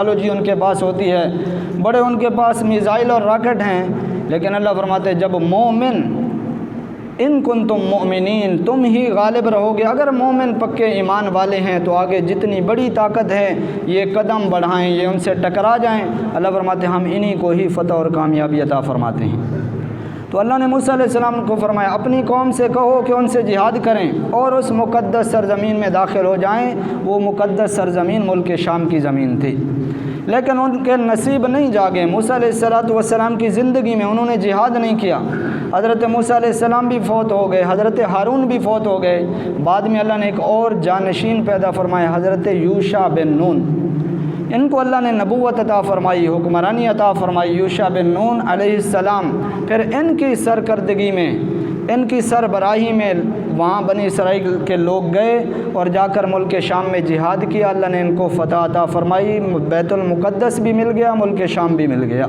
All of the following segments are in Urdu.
ٹیکنالوجی ان کے پاس ہوتی ہے، بڑے ان کے پاس میزائل اور راکٹ ہیں، لیکن اللہ فرماتے ہیں جب مومن ان کنتم مؤمنین، تم ہی غالب رہو گے، اگر مومن پکے ایمان والے ہیں تو آگے جتنی بڑی طاقت ہے یہ قدم بڑھائیں، یہ ان سے ٹکرا جائیں، اللہ فرماتے ہیں ہم انہی کو ہی فتح اور کامیابی عطا فرماتے ہیں۔ تو اللہ نے موسیٰ علیہ السلام کو فرمایا اپنی قوم سے کہو کہ ان سے جہاد کریں اور اس مقدس سرزمین میں داخل ہو جائیں۔ وہ مقدس سرزمین ملک شام کی زمین تھی، لیکن ان کے نصیب نہیں جاگے۔ موسیٰ علیہ السلام کی زندگی میں انہوں نے جہاد نہیں کیا۔ حضرت موسیٰ علیہ السلام بھی فوت ہو گئے، حضرت ہارون بھی فوت ہو گئے۔ بعد میں اللہ نے ایک اور جانشین پیدا فرمایا، حضرت یوشع بن نون۔ ان کو اللہ نے نبوت عطا فرمائی، حکمرانی عطا فرمائی، یوشع بن نون علیہ السلام۔ پھر ان کی سرکردگی میں، ان کی سربراہی میں وہاں بنی اسرائیل کے لوگ گئے اور جا کر ملک شام میں جہاد کیا۔ اللہ نے ان کو فتح عطا فرمائی، بیت المقدس بھی مل گیا، ملک شام بھی مل گیا۔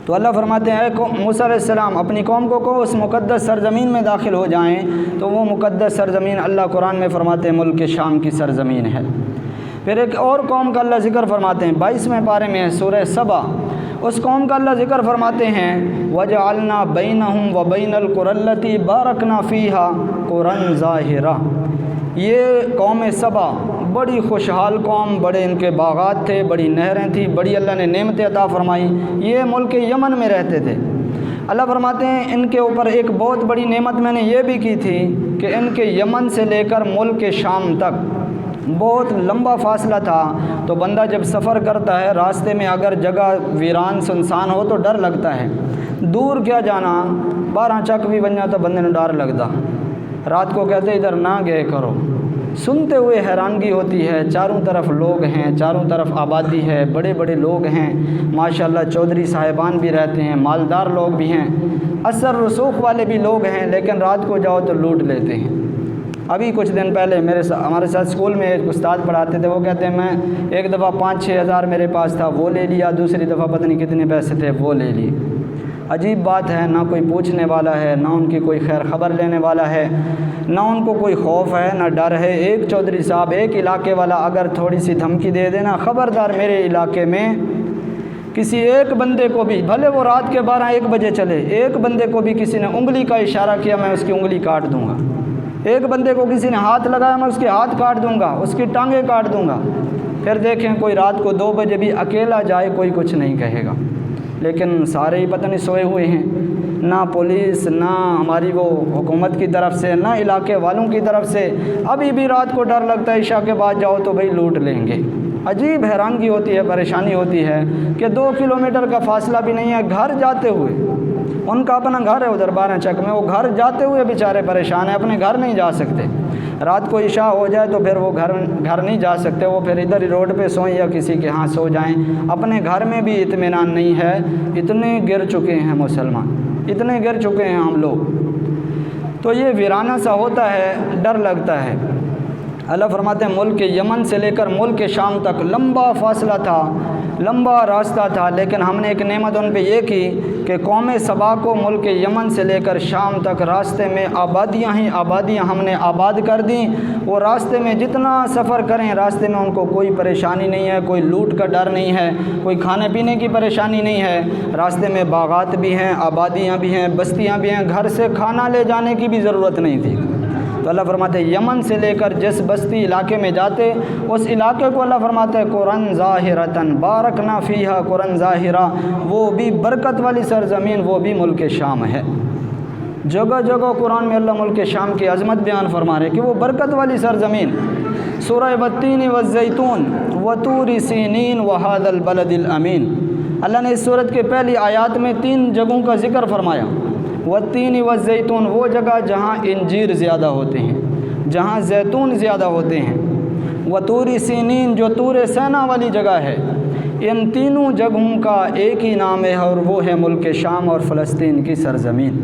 تو اللہ فرماتے ہیں اے موسیٰ علیہ السلام اپنی قوم کو کہو اس مقدس سرزمین میں داخل ہو جائیں۔ تو وہ مقدس سرزمین اللہ قرآن میں فرماتے ہیں ملک شام کی سرزمین ہے۔ پھر ایک اور قوم کا اللہ ذکر فرماتے ہیں 22ویں پارے میں سورہ سبا، اس قوم کا اللہ ذکر فرماتے ہیں وَجَعَلْنَا بَيْنَهُمْ وَبَيْنَ الْقُرَى الَّتِي بَارَكْنَا فِيهَا قُرًى ظَاهِرًا۔ یہ قوم سبا بڑی خوشحال قوم، بڑے ان کے باغات تھے، بڑی نہریں تھیں، بڑی اللہ نے نعمتیں عطا فرمائی۔ یہ ملک یمن میں رہتے تھے۔ اللہ فرماتے ہیں ان کے اوپر ایک بہت بڑی نعمت میں نے یہ بھی کی تھی کہ ان کے یمن سے لے کر ملک شام تک بہت لمبا فاصلہ تھا، تو بندہ جب سفر کرتا ہے راستے میں اگر جگہ ویران سنسان ہو تو ڈر لگتا ہے، دور کیا جانا 12 چک بھی بن جاتا بندے نے ڈر لگتا۔ رات کو کہتے ادھر نہ گئے کرو، سنتے ہوئے حیرانگی ہوتی ہے، چاروں طرف لوگ ہیں، چاروں طرف آبادی ہے، بڑے بڑے لوگ ہیں، ماشاءاللہ چودھری صاحبان بھی رہتے ہیں، مالدار لوگ بھی ہیں، اثر رسوخ والے بھی لوگ ہیں، لیکن رات کو جاؤ تو لوٹ لیتے ہیں۔ ابھی کچھ دن پہلے ہمارے ساتھ اسکول میں ایک استاد پڑھاتے تھے، وہ کہتے ہیں میں ایک دفعہ 5-6 ہزار میرے پاس تھا وہ لے لیا، دوسری دفعہ پتہ نہیں کتنے پیسے تھے وہ لے لیے۔ عجیب بات ہے، نہ کوئی پوچھنے والا ہے، نہ ان کی کوئی خیر خبر لینے والا ہے، نہ ان کو کوئی خوف ہے نہ ڈر ہے۔ ایک چودھری صاحب ایک علاقے والا اگر تھوڑی سی دھمکی دے دینا خبردار میرے علاقے میں کسی ایک بندے کو بھی، بھلے وہ رات کے 12-1 بجے چلے، ایک بندے کو بھی کسی نے انگلی کا اشارہ کیا میں اس کی انگلی کاٹ دوں گا، ایک بندے کو کسی نے ہاتھ لگایا میں اس کے ہاتھ کاٹ دوں گا، اس کی ٹانگیں کاٹ دوں گا۔ پھر دیکھیں کوئی رات کو 2 بجے بھی اکیلا جائے کوئی کچھ نہیں کہے گا، لیکن سارے ہی پتہ نہیں سوئے ہوئے ہیں، نہ پولیس نہ ہماری وہ حکومت کی طرف سے نہ علاقے والوں کی طرف سے۔ ابھی بھی رات کو ڈر لگتا ہے عشاء کے بعد جاؤ تو بھئی لوٹ لیں گے۔ عجیب حیرانگی ہوتی ہے، پریشانی ہوتی ہے کہ 2 کلومیٹر کا فاصلہ بھی نہیں ہے، گھر جاتے ہوئے، ان کا اپنا گھر ہے ادھر 12 چک میں، وہ گھر جاتے ہوئے بیچارے پریشان ہیں، اپنے گھر نہیں جا سکتے۔ رات کو عشاء ہو جائے تو پھر وہ گھر نہیں جا سکتے، وہ پھر ادھر ہی روڈ پہ سوئیں یا کسی کے ہاں سو جائیں، اپنے گھر میں بھی اطمینان نہیں ہے۔ اتنے گر چکے ہیں مسلمان، اتنے گر چکے ہیں ہم لوگ، تو یہ ویرانہ سا ہوتا ہے، ڈر لگتا ہے۔ اللہ فرماتے ہیں ملک یمن سے لے کر ملک شام تک لمبا فاصلہ تھا، لمبا راستہ تھا، لیکن ہم نے ایک نعمت ان پہ یہ کی کہ قوم سبا کو ملک یمن سے لے کر شام تک راستے میں آبادیاں ہی آبادیاں ہم نے آباد کر دیں۔ وہ راستے میں جتنا سفر کریں راستے میں ان کو کوئی پریشانی نہیں ہے، کوئی لوٹ کا ڈر نہیں ہے، کوئی کھانے پینے کی پریشانی نہیں ہے۔ راستے میں باغات بھی ہیں، آبادیاں بھی ہیں، بستیاں بھی ہیں، گھر سے کھانا لے جانے کی بھی ضرورت نہیں تھی۔ تو اللہ فرماتے ہیں یمن سے لے کر جس بستی علاقے میں جاتے اس علاقے کو اللہ فرماتا ہے قرًا ظاہرۃ بارکنا فیہا قرًا ظاہرا، وہ بھی برکت والی سرزمین، وہ بھی ملک شام ہے۔ جگہ جگہ قرآن میں اللہ ملک شام کی عظمت بیان فرما رہے کہ وہ برکت والی سرزمین۔ سورہ والتین والزیتون وطور سینین وہذا البلد الامین، اللہ نے اس سورت کے پہلی آیات میں 3 جگہوں کا ذکر فرمایا۔ والتین والزیتون، وہ جگہ جہاں انجیر زیادہ ہوتے ہیں، جہاں زیتون زیادہ ہوتے ہیں۔ وطور سینین، جو طور سینا والی جگہ ہے۔ ان تینوں جگہوں کا ایک ہی نام ہے اور وہ ہے ملک شام اور فلسطین کی سرزمین۔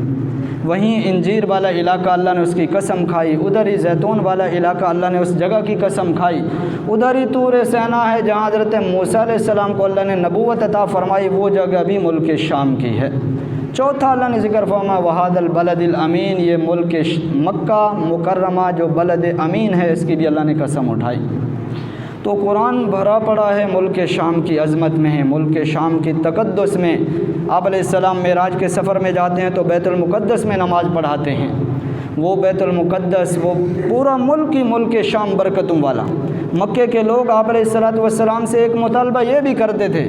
وہیں انجیر والا علاقہ اللہ نے اس کی قسم کھائی، ادھر ہی زیتون والا علاقہ اللہ نے اس جگہ کی قسم کھائی، ادھر ہی طور سینا ہے جہاں حضرت موسیٰ علیہ السلام کو اللہ نے نبوت عطا فرمائی، وہ جگہ بھی ملک شام کی ہے۔ چوتھا اللہ نے ذکر فرمایا وہذا البلد الامین، یہ ملک مکہ مکرمہ جو بلد امین ہے اس کی بھی اللہ نے قسم اٹھائی۔ تو قرآن بھرا پڑا ہے ملک شام کی عظمت میں ہے، ملک شام کی تقدس میں۔ آپ علیہ السلام معراج کے سفر میں جاتے ہیں تو بیت المقدس میں نماز پڑھاتے ہیں۔ وہ بیت المقدس، وہ پورا ملک ہی ملک شام برکتوں والا۔ مکے کے لوگ آپ علیہ السلام سے ایک مطالبہ یہ بھی کرتے تھے،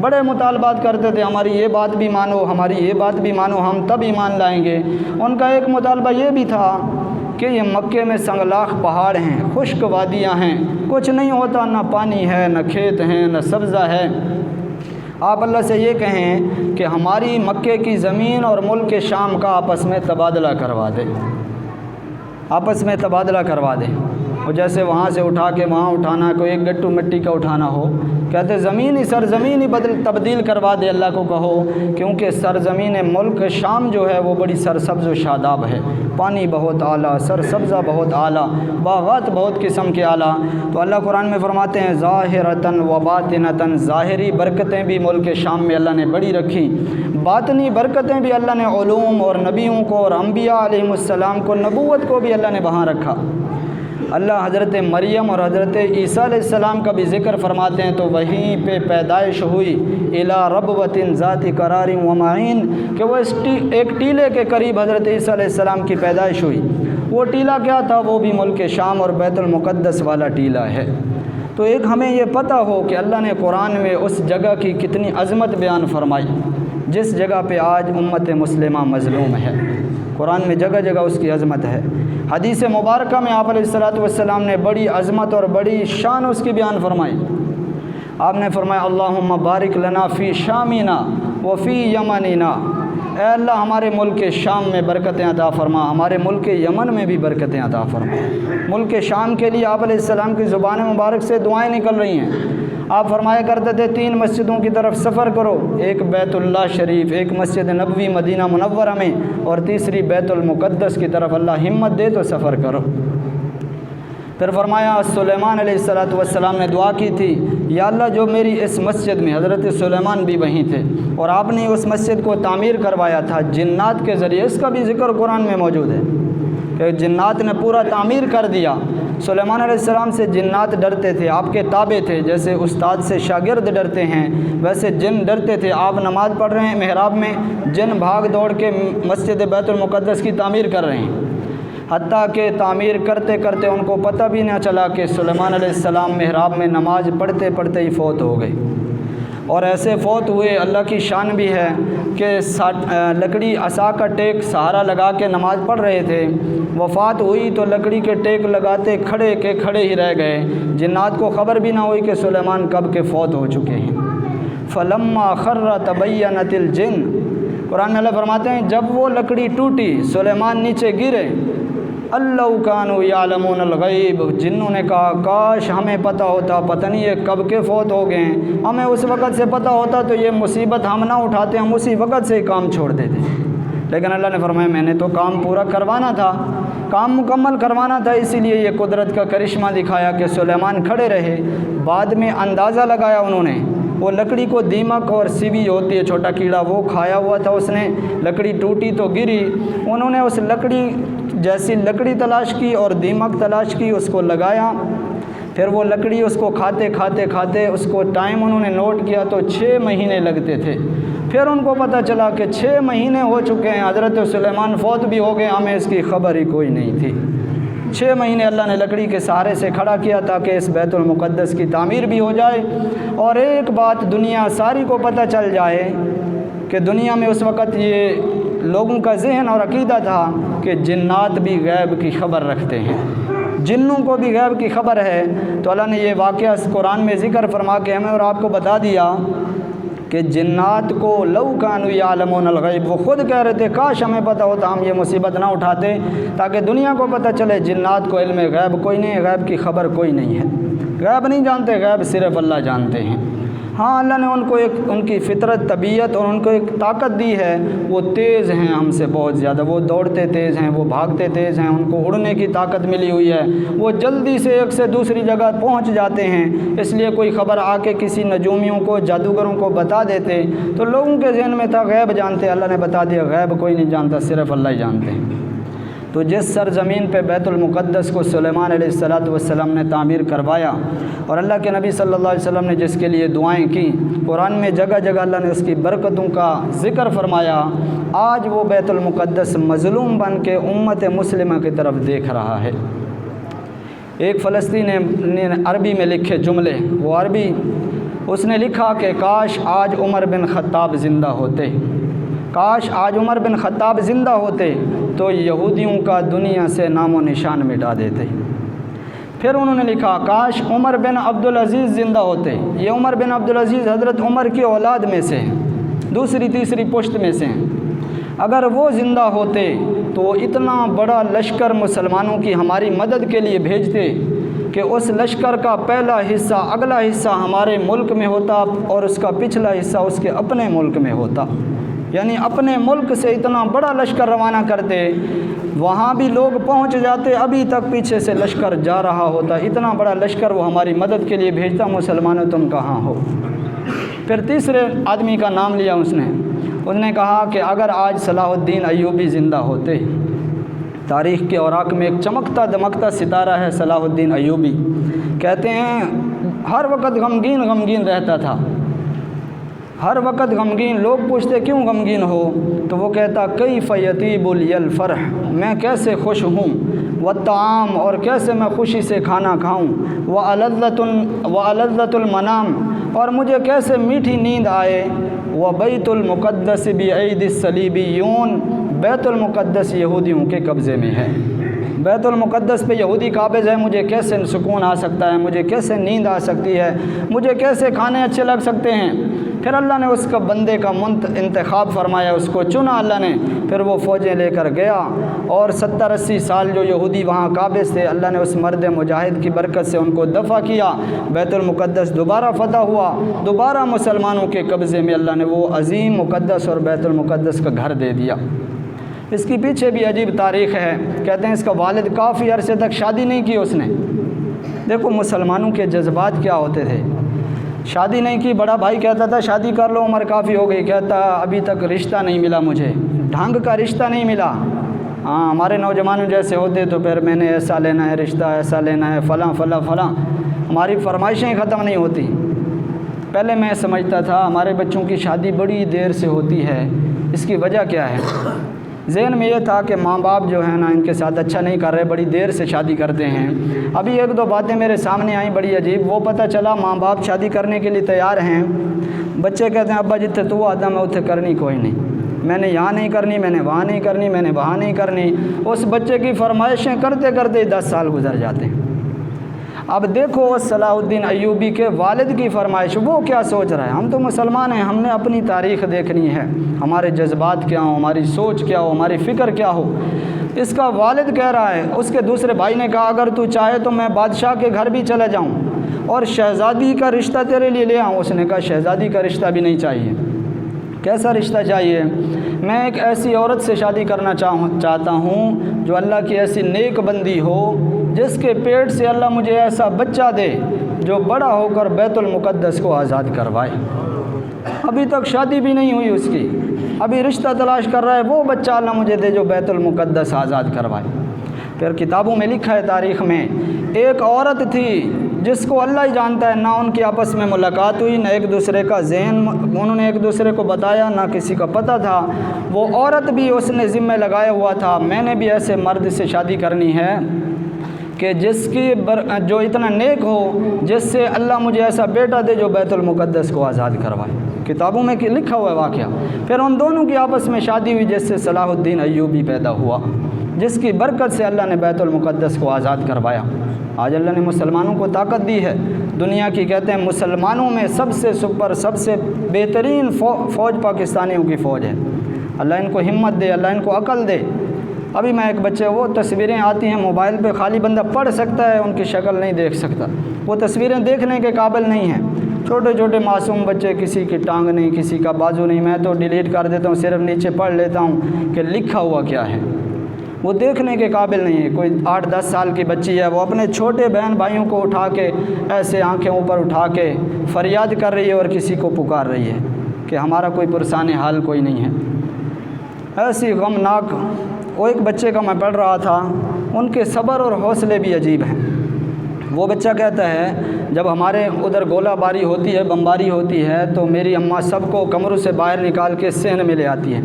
بڑے مطالبات کرتے تھے، ہماری یہ بات بھی مانو، ہماری یہ بات بھی مانو، ہم تب ایمان لائیں گے۔ ان کا ایک مطالبہ یہ بھی تھا کہ یہ مکے میں سنگلاخ پہاڑ ہیں، خشک وادیاں ہیں، کچھ نہیں ہوتا، نہ پانی ہے، نہ کھیت ہیں، نہ سبزہ ہے۔ آپ اللہ سے یہ کہیں کہ ہماری مکے کی زمین اور ملک شام کا آپس میں تبادلہ کروا دے، آپس میں تبادلہ کروا دے۔ اور جیسے وہاں سے اٹھا کے وہاں اٹھانا، کوئی ایک گٹو مٹی کا اٹھانا ہو، کہتے زمین ہی سرزمین ہی تبدیل کروا دے اللہ کو کہو، کیونکہ سرزمین ملک شام جو ہے وہ بڑی سرسبز و شاداب ہے، پانی بہت اعلیٰ، سرسبزہ بہت اعلیٰ، باغات بہت قسم کے اعلیٰ۔ تو اللہ قرآن میں فرماتے ہیں ظاہرتاً و باطنتاً، ظاہری برکتیں بھی ملک شام میں اللہ نے بڑی رکھی، باطنی برکتیں بھی اللہ نے علوم اور نبیوں کو اور انبیاء علیہ السلام کو، نبوت کو بھی اللہ نے وہاں رکھا۔ اللہ حضرت مریم اور حضرت عیسیٰ علیہ السلام کا بھی ذکر فرماتے ہیں تو وہیں پہ پیدائش ہوئی، الی ربوۃ ذات قرار و معین، کہ وہ ایک ٹیلے کے قریب حضرت عیسیٰ علیہ السلام کی پیدائش ہوئی۔ وہ ٹیلہ کیا تھا؟ وہ بھی ملک شام اور بیت المقدس والا ٹیلہ ہے۔ تو ایک ہمیں یہ پتہ ہو کہ اللہ نے قرآن میں اس جگہ کی کتنی عظمت بیان فرمائی جس جگہ پہ آج امت مسلمہ مظلوم ہے۔ قرآن میں جگہ جگہ اس کی عظمت ہے۔ حدیث مبارکہ میں آپ علیہ السلام نے بڑی عظمت اور بڑی شان اس کی بیان فرمائی۔ آپ نے فرمایا اللہم بارک لنا فی شامنا وفی یمننا، اے اللہ ہمارے ملک شام میں برکتیں عطا فرما، ہمارے ملک یمن میں بھی برکتیں عطا فرما۔ ملک شام کے لیے آپ علیہ السلام کی زبان مبارک سے دعائیں نکل رہی ہیں۔ آپ فرمایا کرتے تھے 3 مسجدوں کی طرف سفر کرو، ایک بیت اللہ شریف، ایک مسجد نبوی مدینہ منورہ میں، اور تیسری بیت المقدس کی طرف اللہ ہمت دے تو سفر کرو۔ پھر فرمایا سلیمان علیہ السلام نے دعا کی تھی، یا اللہ جو میری اس مسجد میں، حضرت سلیمان بھی وہیں تھے اور آپ نے اس مسجد کو تعمیر کروایا تھا جنات کے ذریعے، اس کا بھی ذکر قرآن میں موجود ہے کہ جنات نے پورا تعمیر کر دیا۔ سلیمان علیہ السلام سے جنات ڈرتے تھے، آپ کے تابع تھے، جیسے استاد سے شاگرد ڈرتے ہیں ویسے جن ڈرتے تھے۔ آپ نماز پڑھ رہے ہیں محراب میں، جن بھاگ دوڑ کے مسجد بیت المقدس کی تعمیر کر رہے ہیں، حتیٰ کہ تعمیر کرتے کرتے ان کو پتہ بھی نہ چلا کہ سلیمان علیہ السلام محراب میں نماز پڑھتے پڑھتے ہی فوت ہو گئے۔ اور ایسے فوت ہوئے، اللہ کی شان بھی ہے کہ لکڑی عصا کا ٹیک سہارا لگا کے نماز پڑھ رہے تھے، وفات ہوئی تو لکڑی کے ٹیک لگاتے کھڑے کے کھڑے ہی رہ گئے۔ جنات کو خبر بھی نہ ہوئی کہ سلیمان کب کے فوت ہو چکے ہیں۔ فلما خر تبینت الجن، قرآن میں اللہ فرماتے ہیں جب وہ لکڑی ٹوٹی، سلیمان نیچے گرے، اللہ کانوا یعلمون الغیب، جنوں نے کہا کاش ہمیں پتہ ہوتا، پتہ نہیں یہ کب کے فوت ہو گئے ہیں، ہمیں اس وقت سے پتہ ہوتا تو یہ مصیبت ہم نہ اٹھاتے، ہم اسی وقت سے کام چھوڑ دیتے۔ لیکن اللہ نے فرمایا میں نے تو کام پورا کروانا تھا، کام مکمل کروانا تھا، اسی لیے یہ قدرت کا کرشمہ دکھایا کہ سلیمان کھڑے رہے۔ بعد میں اندازہ لگایا انہوں نے، وہ لکڑی کو دیمک اور سیوی ہوتی ہے چھوٹا کیڑا، وہ کھایا ہوا تھا اس نے، لکڑی ٹوٹی تو گری، انہوں نے اس لکڑی جیسی لکڑی تلاش کی اور دیمک تلاش کی، اس کو لگایا، پھر وہ لکڑی اس کو کھاتے کھاتے کھاتے اس کو ٹائم انہوں نے نوٹ کیا تو 6 مہینے لگتے تھے۔ پھر ان کو پتہ چلا کہ 6 مہینے ہو چکے ہیں، حضرت سلیمان فوت بھی ہو گئے، ہمیں اس کی خبر ہی کوئی نہیں تھی۔ 6 مہینے اللہ نے لکڑی کے سہارے سے کھڑا کیا تاکہ اس بیت المقدس کی تعمیر بھی ہو جائے۔ اور ایک بات دنیا ساری کو پتہ چل جائے کہ دنیا میں اس وقت یہ لوگوں کا ذہن اور عقیدہ تھا کہ جنات بھی غیب کی خبر رکھتے ہیں، جنوں کو بھی غیب کی خبر ہے۔ تو اللہ نے یہ واقعہ قرآن میں ذکر فرما کے ہمیں اور آپ کو بتا دیا کہ جنات کو لو کانوا یعلمون الغیب، وہ خود کہہ رہے تھے کاش ہمیں پتہ ہوتا، ہم یہ مصیبت نہ اٹھاتے، تاکہ دنیا کو پتہ چلے جنات کو علم غیب کوئی نہیں ہے، غیب کی خبر کوئی نہیں ہے، غیب نہیں جانتے، غیب صرف اللہ جانتے ہیں۔ ہاں اللہ نے ان کو ایک ان کی فطرت، طبیعت اور ان کو ایک طاقت دی ہے، وہ تیز ہیں ہم سے بہت زیادہ، وہ دوڑتے تیز ہیں، وہ بھاگتے تیز ہیں، ان کو اڑنے کی طاقت ملی ہوئی ہے، وہ جلدی سے ایک سے دوسری جگہ پہنچ جاتے ہیں۔ اس لیے کوئی خبر آ کے کسی نجومیوں کو، جادوگروں کو بتا دیتے تو لوگوں کے ذہن میں تھا غیب جانتے، اللہ نے بتا دیا غیب کوئی نہیں جانتا، صرف اللہ ہی جانتے ہیں۔ تو جس سرزمین پہ بیت المقدس کو سلیمان علیہ السلام نے تعمیر کروایا اور اللہ کے نبی صلی اللہ علیہ وسلم نے جس کے لیے دعائیں کی، قرآن میں جگہ جگہ اللہ نے اس کی برکتوں کا ذکر فرمایا، آج وہ بیت المقدس مظلوم بن کے امت مسلمہ کی طرف دیکھ رہا ہے۔ ایک فلسطینی نے عربی میں لکھے جملے، وہ عربی اس نے لکھا کہ کاش آج عمر بن خطاب زندہ ہوتے، کاش آج عمر بن خطاب زندہ ہوتے تو یہودیوں کا دنیا سے نام و نشان مٹا دیتے۔ پھر انہوں نے لکھا کاش عمر بن عبدالعزیز زندہ ہوتے، یہ عمر بن عبدالعزیز حضرت عمر کی اولاد میں سے ہیں، دوسری تیسری پشت میں سے ہیں، اگر وہ زندہ ہوتے تو وہ اتنا بڑا لشکر مسلمانوں کی ہماری مدد کے لیے بھیجتے کہ اس لشکر کا پہلا حصہ اگلا حصہ ہمارے ملک میں ہوتا اور اس کا پچھلا حصہ اس کے اپنے ملک میں ہوتا، یعنی اپنے ملک سے اتنا بڑا لشکر روانہ کرتے، وہاں بھی لوگ پہنچ جاتے، ابھی تک پیچھے سے لشکر جا رہا ہوتا، اتنا بڑا لشکر وہ ہماری مدد کے لیے بھیجتا، مسلمانوں تم کہاں ہو۔ پھر تیسرے آدمی کا نام لیا اس نے کہا کہ اگر آج صلاح الدین ایوبی زندہ ہوتے، تاریخ کے اوراق میں ایک چمکتا دمکتا ستارہ ہے صلاح الدین ایوبی، کہتے ہیں ہر وقت غمگین رہتا تھا، ہر وقت غمگین، لوگ پوچھتے کیوں غمگین ہو تو وہ کہتا کیف یطیب لی الفرح، میں کیسے خوش ہوں، والطعام، اور کیسے میں خوشی سے کھانا کھاؤں، وَأَلَذَّةُ الْمَنَامِ، اور مجھے کیسے میٹھی نیند آئے، وَبَيْتُ الْمُقَدَّسِ بِأَيْدِ الصَّلِيبِيُّونَ، بیت المقدس یہودیوں کے قبضے میں ہے، بیت المقدس پہ یہودی قابض ہے، مجھے کیسے سکون آ سکتا ہے، مجھے کیسے نیند آ سکتی ہے، مجھے کیسے کھانے اچھے لگ سکتے ہیں۔ پھر اللہ نے اس کا بندے کا انتخاب فرمایا، اس کو چنا اللہ نے، پھر وہ فوجیں لے کر گیا اور 70-80 سال جو یہودی وہاں قابض تھے، اللہ نے اس مرد مجاہد کی برکت سے ان کو دفع کیا، بیت المقدس دوبارہ فتح ہوا، دوبارہ مسلمانوں کے قبضے میں اللہ نے وہ عظیم مقدس اور بیت المقدس کا گھر دے دیا۔ اس کی پیچھے بھی عجیب تاریخ ہے، کہتے ہیں اس کا والد کافی عرصے تک شادی نہیں کی اس نے۔ دیکھو مسلمانوں کے جذبات کیا ہوتے تھے، شادی نہیں کی، بڑا بھائی کہتا تھا شادی کر لو، عمر کافی ہو گئی، کہتا ابھی تک رشتہ نہیں ملا، مجھے ڈھنگ کا رشتہ نہیں ملا۔ ہاں ہمارے نوجوانوں جیسے ہوتے تو پھر میں نے ایسا لینا ہے رشتہ، ایسا لینا ہے، فلاں فلاں فلاں، ہماری فرمائشیں ختم نہیں ہوتی۔ پہلے میں سمجھتا تھا ہمارے بچوں کی شادی بڑی دیر سے ہوتی ہے، اس کی وجہ کیا ہے؟ ذہن میں یہ تھا کہ ماں باپ جو ہے نا ان کے ساتھ اچھا نہیں کر رہے، بڑی دیر سے شادی کرتے ہیں۔ ابھی ایک دو باتیں میرے سامنے آئیں بڑی عجیب، وہ پتہ چلا ماں باپ شادی کرنے کے لیے تیار ہیں، بچے کہتے ہیں ابا جتنے تو آدھا میں اتنے کرنی کوئی نہیں، میں نے یہاں نہیں کرنی، میں نے وہاں نہیں کرنی، میں نے وہاں نہیں کرنی، اس بچے کی فرمائشیں کرتے کرتے 10 سال گزر جاتے ہیں۔ اب دیکھو صلاح الدین ایوبی کے والد کی فرمائش، وہ کیا سوچ رہا ہے؟ ہم تو مسلمان ہیں، ہم نے اپنی تاریخ دیکھنی ہے، ہمارے جذبات کیا ہوں، ہماری سوچ کیا ہو، ہماری فکر کیا ہو۔ اس کا والد کہہ رہا ہے، اس کے دوسرے بھائی نے کہا اگر تو چاہے تو میں بادشاہ کے گھر بھی چلے جاؤں اور شہزادی کا رشتہ تیرے لیے لے آؤں۔ اس نے کہا شہزادی کا رشتہ بھی نہیں چاہیے۔ کیسا رشتہ چاہیے؟ میں ایک ایسی عورت سے شادی کرنا چاہتا ہوں جو اللہ کی ایسی نیک بندی ہو، جس کے پیٹ سے اللہ مجھے ایسا بچہ دے جو بڑا ہو کر بیت المقدس کو آزاد کروائے۔ ابھی تک شادی بھی نہیں ہوئی اس کی، ابھی رشتہ تلاش کر رہا ہے، وہ بچہ اللہ مجھے دے جو بیت المقدس آزاد کروائے۔ پھر کتابوں میں لکھا ہے، تاریخ میں ایک عورت تھی جس کو اللہ ہی جانتا ہے، نہ ان کی آپس میں ملاقات ہوئی، نہ ایک دوسرے کا ذہن انہوں نے ایک دوسرے کو بتایا، نہ کسی کا پتہ تھا۔ وہ عورت بھی اس نے ذمہ لگایا ہوا تھا میں نے بھی ایسے مرد سے شادی کرنی ہے کہ جس کی جو اتنا نیک ہو، جس سے اللہ مجھے ایسا بیٹا دے جو بیت المقدس کو آزاد کروائے۔ کتابوں میں لکھا ہوا ہے واقعہ۔ پھر ان دونوں کی آپس میں شادی ہوئی، جس سے صلاح الدین ایوبی پیدا ہوا، جس کی برکت سے اللہ نے بیت المقدس کو آزاد کروایا۔ آج اللہ نے مسلمانوں کو طاقت دی ہے، دنیا کی کہتے ہیں مسلمانوں میں سب سے سپر، سب سے بہترین فوج پاکستانیوں کی فوج ہے۔ اللہ ان کو ہمت دے، اللہ ان کو عقل دے۔ ابھی میں ایک بچے، وہ تصویریں آتی ہیں موبائل پہ، خالی بندہ پڑھ سکتا ہے، ان کی شکل نہیں دیکھ سکتا، وہ تصویریں دیکھنے کے قابل نہیں ہیں۔ چھوٹے چھوٹے معصوم بچے، کسی کی ٹانگ نہیں، کسی کا بازو نہیں، میں تو ڈیلیٹ کر دیتا ہوں، صرف نیچے پڑھ لیتا ہوں کہ لکھا ہوا کیا ہے، وہ دیکھنے کے قابل نہیں ہے۔ کوئی 8-10 سال کی بچی ہے، وہ اپنے چھوٹے بہن بھائیوں کو اٹھا کے ایسے آنکھیں اوپر اٹھا کے فریاد کر رہی ہے اور کسی کو پکار رہی ہے کہ ہمارا کوئی پرسان حال کوئی نہیں ہے۔ ایسی غمناک وہ ایک بچے کا میں پڑھ رہا تھا، ان کے صبر اور حوصلے بھی عجیب ہیں۔ وہ بچہ کہتا ہے جب ہمارے ادھر گولہ باری ہوتی ہے، بمباری ہوتی ہے، تو میری اماں سب کو کمروں سے باہر نکال کے صحن میں لے آتی ہے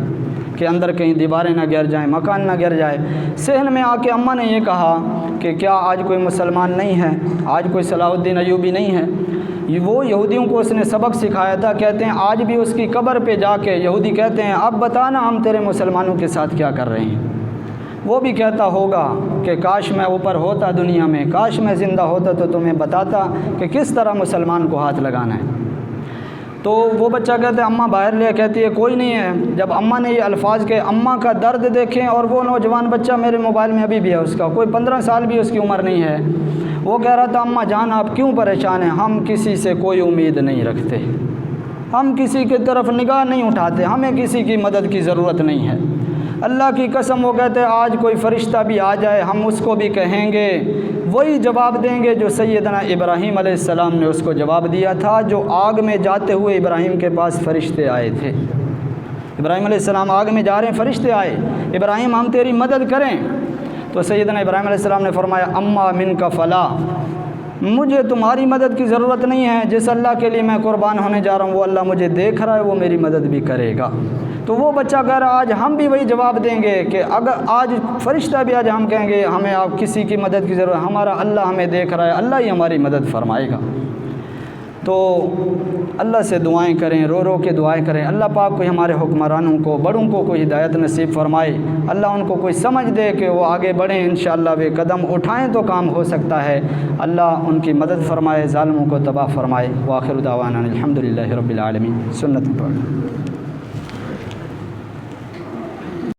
کہ اندر کہیں دیواریں نہ گر جائیں، مکان نہ گر جائے۔ صحن میں آ کے اماں نے یہ کہا کہ کیا آج کوئی مسلمان نہیں ہے، آج کوئی صلاح الدین ایوبی نہیں ہے؟ وہ یہودیوں کو اس نے سبق سکھایا تھا۔ کہتے ہیں آج بھی اس کی قبر پہ جا کے یہودی کہتے ہیں اب بتانا ہم تیرے مسلمانوں کے ساتھ کیا کر رہے ہیں۔ وہ بھی کہتا ہوگا کہ کاش میں اوپر ہوتا دنیا میں، کاش میں زندہ ہوتا تو تمہیں بتاتا کہ کس طرح مسلمان کو ہاتھ لگانا ہے۔ تو وہ بچہ کہتا ہے اماں باہر لے، کہتی ہے کوئی نہیں ہے۔ جب اماں نے یہ الفاظ کہ اماں کا درد دیکھیں، اور وہ نوجوان بچہ میرے موبائل میں ابھی بھی ہے، اس کا کوئی 15 سال بھی اس کی عمر نہیں ہے، وہ کہہ رہا تھا اماں جان آپ کیوں پریشان ہیں، ہم کسی سے کوئی امید نہیں رکھتے، ہم کسی کی طرف نگاہ نہیں اٹھاتے، ہمیں کسی کی مدد کی ضرورت نہیں ہے۔ اللہ کی قسم وہ کہتے ہیں آج کوئی فرشتہ بھی آ جائے ہم اس کو بھی کہیں گے، وہی جواب دیں گے جو سیدنا ابراہیم علیہ السلام نے اس کو جواب دیا تھا، جو آگ میں جاتے ہوئے ابراہیم کے پاس فرشتے آئے تھے۔ ابراہیم علیہ السلام آگ میں جا رہے ہیں، فرشتے آئے، ابراہیم ہم تیری مدد کریں؟ تو سیدنا ابراہیم علیہ السلام نے فرمایا اما من کا فلا، مجھے تمہاری مدد کی ضرورت نہیں ہے، جس اللہ کے لیے میں قربان ہونے جا رہا ہوں وہ اللہ مجھے دیکھ رہا ہے، وہ میری مدد بھی کرے گا۔ تو وہ بچہ کہہ رہا آج ہم بھی وہی جواب دیں گے کہ اگر آج فرشتہ بھی آج ہم کہیں گے ہمیں آپ کسی کی مدد کی ضرورت، ہمارا اللہ ہمیں دیکھ رہا ہے، اللہ ہی ہماری مدد فرمائے گا۔ تو اللہ سے دعائیں کریں، رو رو کے دعائیں کریں، اللہ پاک کوئی ہمارے حکمرانوں کو، بڑوں کو کوئی ہدایت نصیب فرمائے، اللہ ان کو کوئی سمجھ دے کہ وہ آگے بڑھیں، انشاءاللہ وہ قدم اٹھائیں تو کام ہو سکتا ہے، اللہ ان کی مدد فرمائے، ظالموں کو تباہ فرمائے۔ وآخر دعوانا الحمدللہ رب العالمین۔ سنت پڑھ